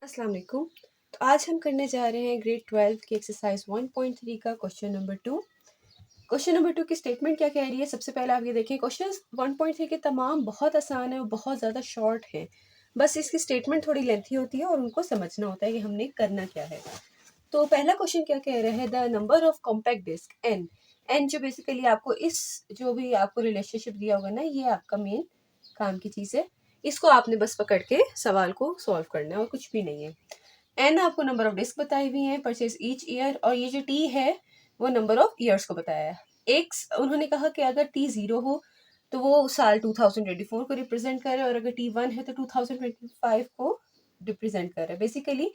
अस्सलाम वालेकुम। तो आज हम करने जा रहे हैं ग्रेड 12 की एक्सरसाइज 1.3 का क्वेश्चन नंबर 2। क्वेश्चन नंबर 2 की स्टेटमेंट क्या कह रही है? सबसे पहले आप ये देखें, क्वेश्चन 1.3 के तमाम बहुत आसान है और बहुत ज़्यादा शॉर्ट है। बस इसकी स्टेटमेंट थोड़ी लेंथी होती है और उनको समझना होता है कि हमने करना क्या है। तो पहला क्वेश्चन क्या कह रहा है? The number of compact disc n जो बेसिकली आपको इस जो भी आपको रिलेशनशिप दिया होगा ना, ये आपका मेन काम की चीज़ है। इसको आपने बस पकड़ के सवाल को सॉल्व करना है और कुछ भी नहीं है। एन आपको नंबर ऑफ डिस्क बताई हुई है परचेज ईच ईयर, और ये जो टी है वो नंबर ऑफ ईयर्स को बताया है। एक उन्होंने कहा कि अगर टी 0 हो तो वो साल 2024 को रिप्रेजेंट करे, और अगर टी 1 है तो 2025 को रिप्रेजेंट करे। बेसिकली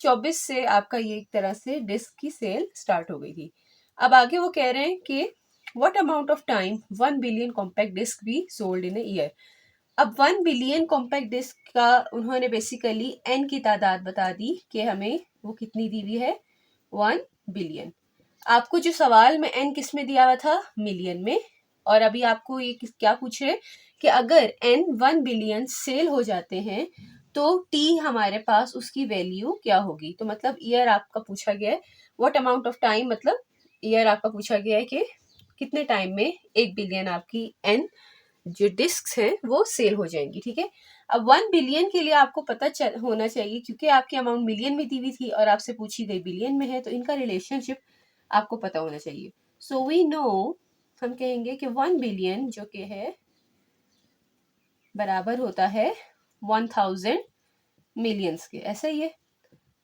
24 से आपका ये एक तरह से डिस्क की सेल स्टार्ट हो गई थी। अब आगे वो कह रहे हैं कि what amount of time 1 billion compact disc be sold in a year. अब 1 बिलियन कॉम्पैक्ट डिस्क का उन्होंने बेसिकली एन की तादाद बता दी कि हमें वो कितनी दी हुई है, 1 बिलियन। आपको जो सवाल में एन किस में दिया हुआ था, मिलियन में। और अभी आपको ये क्या पूछ रहे कि अगर एन 1 बिलियन सेल हो जाते हैं तो टी हमारे पास उसकी वैल्यू क्या होगी। तो मतलब ईयर आपका पूछा गया है, व्हाट अमाउंट ऑफ टाइम, मतलब ईयर आपका पूछा गया है कि कितने टाइम में 1 बिलियन आपकी एन जो डिस्क हैं वो सेल हो जाएंगी। ठीक है, अब 1 बिलियन के लिए आपको पता होना चाहिए, क्योंकि आपकी अमाउंट मिलियन में दी हुई थी और आपसे पूछी गई बिलियन में है, तो इनका रिलेशनशिप आपको पता होना चाहिए। सो वी नो, हम कहेंगे कि 1 बिलियन जो कि है बराबर होता है 1000 मिलियंस के, ऐसा ही है।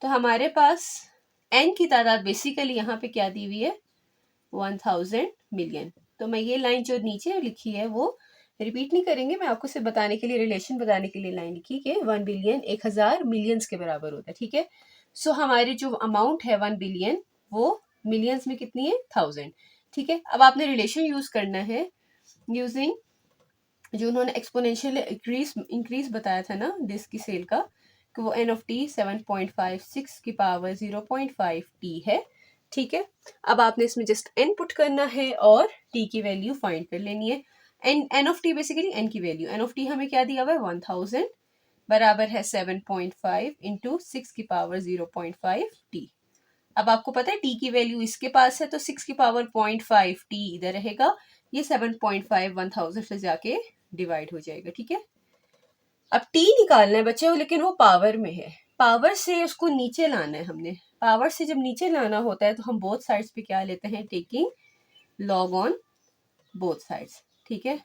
तो हमारे पास एन की तादाद बेसिकली यहाँ पे क्या दी हुई है, 1000 मिलियन। तो मैं ये लाइन जो नीचे लिखी है वो रिपीट नहीं करेंगे, मैं आपको सिर्फ बताने के लिए, रिलेशन बताने के लिए लाइन लिखी कि 1 बिलियन 1000 मिलियंस के बराबर होता है। ठीक है, सो हमारी जो अमाउंट है 1 बिलियन वो मिलियंस में कितनी है, 1000। ठीक है, अब आपने रिलेशन यूज करना है यूजिंग जो उन्होंने एक्सपोनेंशियल इंक्रीज बताया था ना डिस्क की सेल का, कि वो एन ऑफ टी 7.56 की पावर 0.5 टी है। ठीक है, अब आपने इसमें जस्ट एन पुट करना है और टी की वैल्यू फाइंड कर लेनी है। N of t basically n की वैल्यू, एन ऑफ टी हमें क्या दिया हुआ है, 1000 बराबर है 7.5 इंटू 6 की पावर 0.5 टी। अब आपको पता है टी की वैल्यू इसके पास है, तो 6 की पावर 0.5 टी इधर रहेगा, ये 7.5 1000 से जाके डिवाइड हो जाएगा। ठीक है, अब टी निकालना है बच्चे, लेकिन वो पावर में है, पावर से उसको नीचे लाना है हमने। पावर से जब नीचे लाना होता है तो हम बोथ साइड्स पे क्या लेते हैं, taking log on both sides. ठीक है,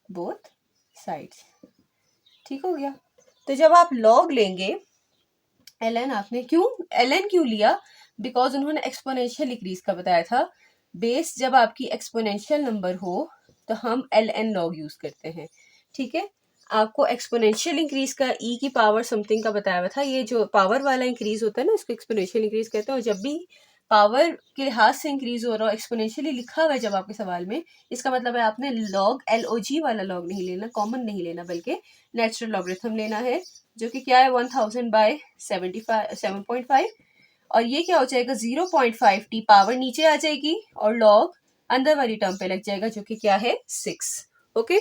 बोथ साइड्स, ठीक हो गया। तो जब आप लॉग लेंगे एल आपने क्यों लिया, बिकॉज उन्होंने एक्सपोनेंशियल इंक्रीज का बताया था। बेस जब आपकी एक्सपोनेंशियल नंबर हो तो हम एल एन लॉग यूज करते हैं। ठीक है, आपको एक्सपोनेंशियल इंक्रीज का ई की पावर समथिंग का बताया हुआ था। ये जो पावर वाला इंक्रीज होता है ना, इसको एक्सपोनेंशियल इंक्रीज कहते हैं। और जब भी पावर के लिहाज से इंक्रीज हो रहा हो, एक्सपोनेंशियली लिखा हुआ है जब आपके सवाल में, इसका मतलब है आपने लॉग LOG वाला लॉग नहीं लेना, कॉमन नहीं लेना, बल्कि नेचुरल लॉगरिथम लेना है, जो कि क्या है 1000 बाय 7.5। और ये क्या हो जाएगा, 0.5 टी, पावर नीचे आ जाएगी और लॉग अंदर वाली टर्म पे लग जाएगा, जो कि क्या है 6। ओके,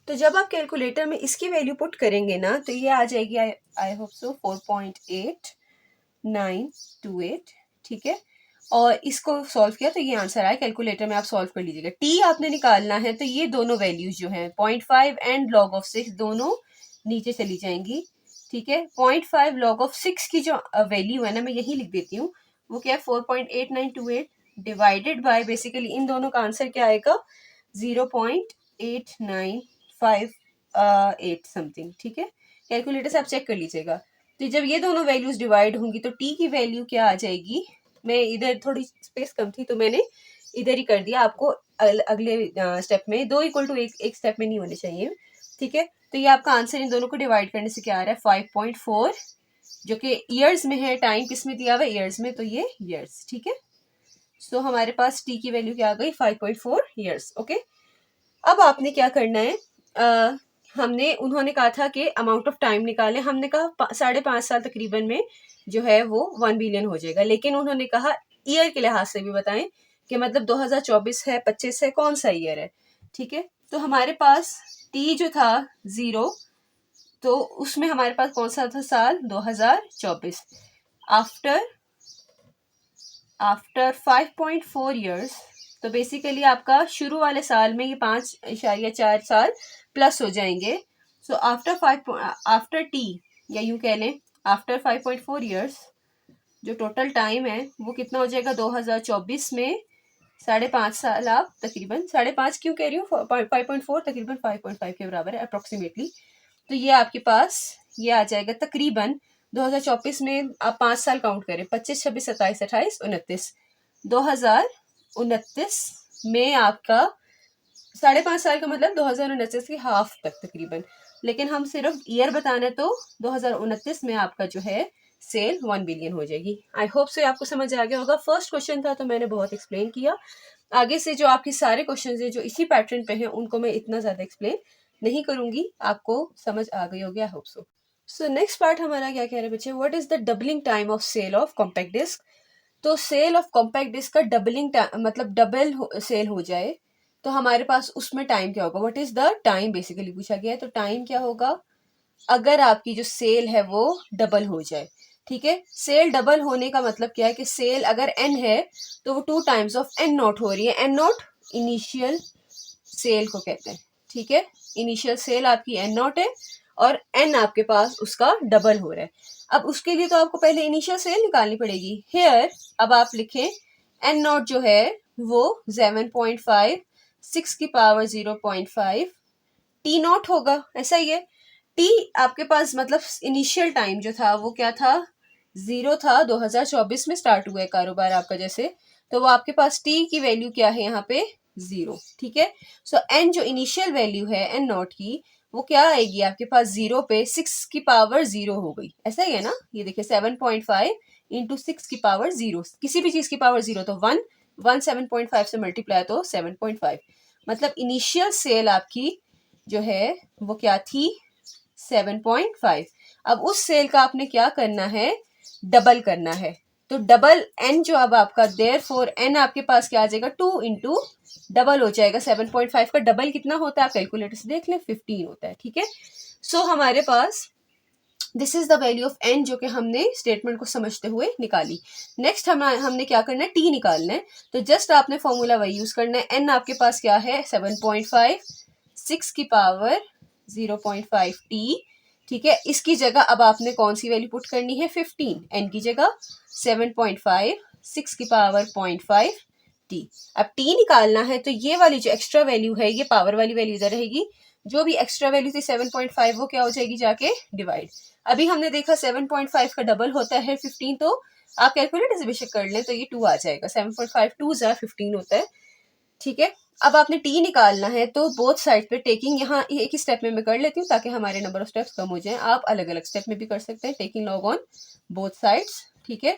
तो जब आप कैलकुलेटर में इसकी वैल्यू पुट करेंगे ना, तो ये आ जाएगी आई होप सो 4.8928। ठीक है, और इसको सॉल्व किया तो ये आंसर आया। कैलकुलेटर में आप सॉल्व कर लीजिएगा। टी आपने निकालना है तो ये दोनों वैल्यूज जो हैं 0.5 एंड log of 6 दोनों नीचे चली जाएंगी। ठीक है, 0.5 log of 6 की जो वैल्यू है ना, मैं यही लिख देती हूँ, वो क्या है 4.8928 डिवाइडेड बाय, बेसिकली इन दोनों का आंसर क्या आएगा, 0.8958 समथिंग। ठीक है, कैलकुलेटर से आप चेक कर लीजिएगा। तो जब ये दोनों वैल्यूज डिवाइड होंगी तो टी की वैल्यू क्या आ जाएगी, मैं इधर थोड़ी स्पेस कम थी तो मैंने इधर ही कर दिया, आपको अगले स्टेप में 2 इक्वल टू एक स्टेप में नहीं होने चाहिए। ठीक है, तो ये आपका आंसर इन दोनों को डिवाइड करने से क्या आ रहा है, 5.4, जो कि ईयर्स में है। टाइम किस में दिया हुआ है, ईयर्स में, तो ये ईयर्स। ठीक है, सो हमारे पास टी की वैल्यू क्या आ गई, 5.4 ईयर्स। ओके, अब आपने क्या करना है, हमने उन्होंने कहा था कि अमाउंट ऑफ टाइम निकालें, हमने कहा 5.5 साल तकरीबन में जो है वो 1 बिलियन हो जाएगा। लेकिन उन्होंने कहा ईयर के लिहाज से भी बताएं कि मतलब 2024 है, 25 है, कौन सा ईयर है। ठीक है, तो हमारे पास टी जो था 0, तो उसमें हमारे पास कौन सा था साल 2024। आफ्टर 5.4 ईयर्स, तो बेसिकली आपका शुरू वाले साल में ये 5.4 साल प्लस हो जाएंगे। सो आफ्टर टी, या यूं कह लें आफ्टर 5.4 ईयर्स, जो टोटल टाइम है वो कितना हो जाएगा 2024 में 5.5 साल। आप तकरीबन 5.5 क्यों कह रही हूँ, 5.4 तकरीबन 5.5 के बराबर है अप्रोक्सीमेटली। तो ये आपके पास ये आ जाएगा तकरीबन 2024 में। आप 5 साल काउंट करें, 25, 26, 27, 28, 29, 2029 में आपका 5.5 साल का मतलब 2029 की हाफ तक तकरीबन। लेकिन हम सिर्फ ईयर बताना है, तो 2029 में आपका जो है सेल 1 बिलियन हो जाएगी। आई होप से आपको समझ आ गया होगा। फर्स्ट क्वेश्चन था तो मैंने बहुत एक्सप्लेन किया। आगे से जो आपके सारे क्वेश्चन है जो इसी पैटर्न पे हैं उनको मैं इतना ज्यादा एक्सप्लेन नहीं करूंगी, आपको समझ आ गई होगी। I hope so. So next part हमारा क्या कह रहे हैं बच्चे, what is the doubling time of sale of compact disc. तो सेल ऑफ कॉम्पैक्ट डिस्क का डबलिंग मतलब डबल सेल हो जाए तो हमारे पास उसमें टाइम क्या होगा, what is the time basically पूछा गया है। तो टाइम क्या होगा अगर आपकी जो सेल है वो डबल हो जाए। ठीक है, सेल डबल होने का मतलब क्या है कि सेल अगर एन है तो वो 2 टाइम्स ऑफ एन नॉट हो रही है। एन नॉट इनिशियल सेल को कहते हैं। ठीक है, इनिशियल सेल आपकी एन नॉट है और एन आपके पास उसका डबल हो रहा है। अब उसके लिए तो आपको पहले इनिशियल सेल निकालनी पड़ेगी। हेयर अब आप लिखें एन नॉट जो है वो 7.5, 6 की पावर 0.5 टी नॉट होगा, ऐसा ही है। टी आपके पास मतलब इनिशियल टाइम जो था वो क्या था, 0 था। 2024 में स्टार्ट हुआ है कारोबार आपका जैसे, तो वो आपके पास टी की वैल्यू क्या है यहाँ पे 0। ठीक है, सो एन जो इनिशियल वैल्यू है एन नॉट की वो क्या आएगी आपके पास 0 पे 6 की पावर 0 हो गई, ऐसा ही है ना। ये देखिए 7.5 इंटू 6 की पावर 0, किसी भी चीज की पावर 0 तो 1 7.5 से मल्टीप्लाई तो 7.5, मतलब इनिशियल सेल आपकी जो है वो क्या थी 7.5। अब उस सेल का आपने क्या करना है, डबल करना है। तो डबल एन जो अब आपका देयरफॉर एन आपके पास क्या आ जाएगा 2 इंटू डबल हो जाएगा 7.5 का डबल कितना होता है आप कैलकुलेटर से देख लें 15 होता है। ठीक है, सो हमारे पास this is the value of n जो कि हमने स्टेटमेंट को समझते हुए निकाली। नेक्स्ट हमने क्या करना है, टी निकालना है। तो जस्ट आपने फॉर्मूला वही यूज करना है। एन आपके पास क्या है 7.5, 6 की पावर 0.5 टी। ठीक है, इसकी जगह अब आपने कौन सी वैल्यू पुट करनी है 15, एन की जगह 7.5, 6 की पावर 0.5 टी। अब टी निकालना है तो ये वाली जो एक्स्ट्रा वैल्यू है ये पावर वाली वैल्यू इधर रहेगी, जो भी एक्स्ट्रा वैल्यू थी 7.5 वो क्या हो जाएगी जाके डिवाइड। अभी हमने देखा 7.5 का डबल होता है 15, तो आप कैलकुलेटर से बेशक कर लें तो ये 2 आ जाएगा। 7.5 2 15 होता है। ठीक है, अब आपने टी निकालना है तो बोथ साइड पे टेकिंग, यहाँ एक ही स्टेप में मैं कर लेती हूँ ताकि हमारे नंबर ऑफ स्टेप्स कम हो जाए। आप अलग अलग स्टेप में भी कर सकते हैं, taking log on both sides. ठीक है,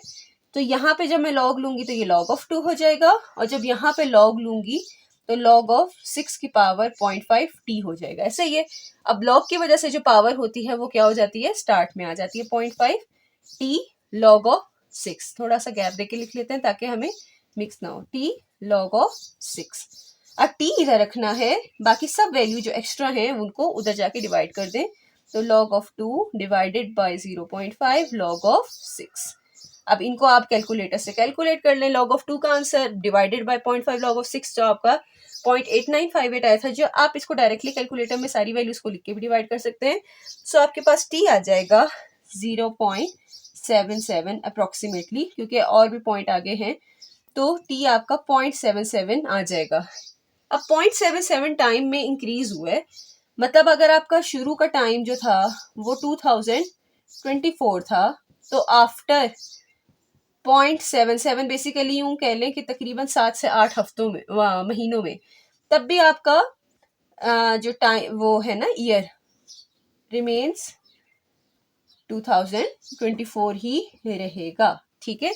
तो यहाँ पे जब मैं लॉग लूंगी तो ये लॉग ऑफ 2 हो जाएगा, और जब यहाँ पे लॉग लूंगी तो लॉग ऑफ 6 की पावर 0.5 टी हो जाएगा, ऐसा ही है। अब लॉग की वजह से जो पावर होती है वो क्या हो जाती है स्टार्ट में आ जाती है 0.5 टी लॉग ऑफ 6। थोड़ा सा गैप देके लिख लेते हैं ताकि हमें मिक्स ना हो, टी लॉग ऑफ 6। अब टी इधर रखना है, बाकी सब वैल्यू जो एक्स्ट्रा है उनको उधर जाके डिवाइड कर दें। तो log of 2 divided by 0.5 log of 6। अब इनको आप कैलकुलेटर से कैलकुलेट कर लें। log of 2 का answer divided by 0.5 log of 6 जो आपका 0.8958 आया था, जो आप इसको डायरेक्टली कैलकुलेटर में सारी वैल्यूज को लिख के भी डिवाइड कर सकते हैं। सो आपके पास टी आ जाएगा 0.77 अप्रोक्सीमेटली, क्योंकि और भी पॉइंट आगे हैं तो टी आपका 0.77 आ जाएगा। अब 0.77 टाइम में इंक्रीज हुआ है, मतलब अगर आपका शुरू का टाइम जो था वो 2024 था तो आफ्टर 0.77 बेसिकली यूं कह लें कि तकरीबन 7 से 8 हफ्तों में महीनों में, तब भी आपका जो टाइम वो है ना ईयर रिमेन्स 2024 ही रहेगा। ठीक है,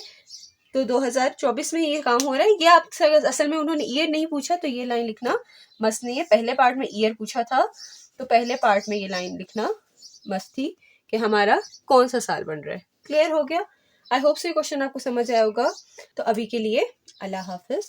तो 2024 में ये काम हो रहा है। ये आप असल में उन्होंने ईयर नहीं पूछा तो ये लाइन लिखना मस्त नहीं है। पहले पार्ट में ईयर पूछा था तो पहले पार्ट में ये लाइन लिखना मस्त थी कि हमारा कौन सा साल बन रहा है। क्लियर हो गया? आई होप से क्वेश्चन आपको समझ आया होगा। तो अभी के लिए अल्लाह हाफिज।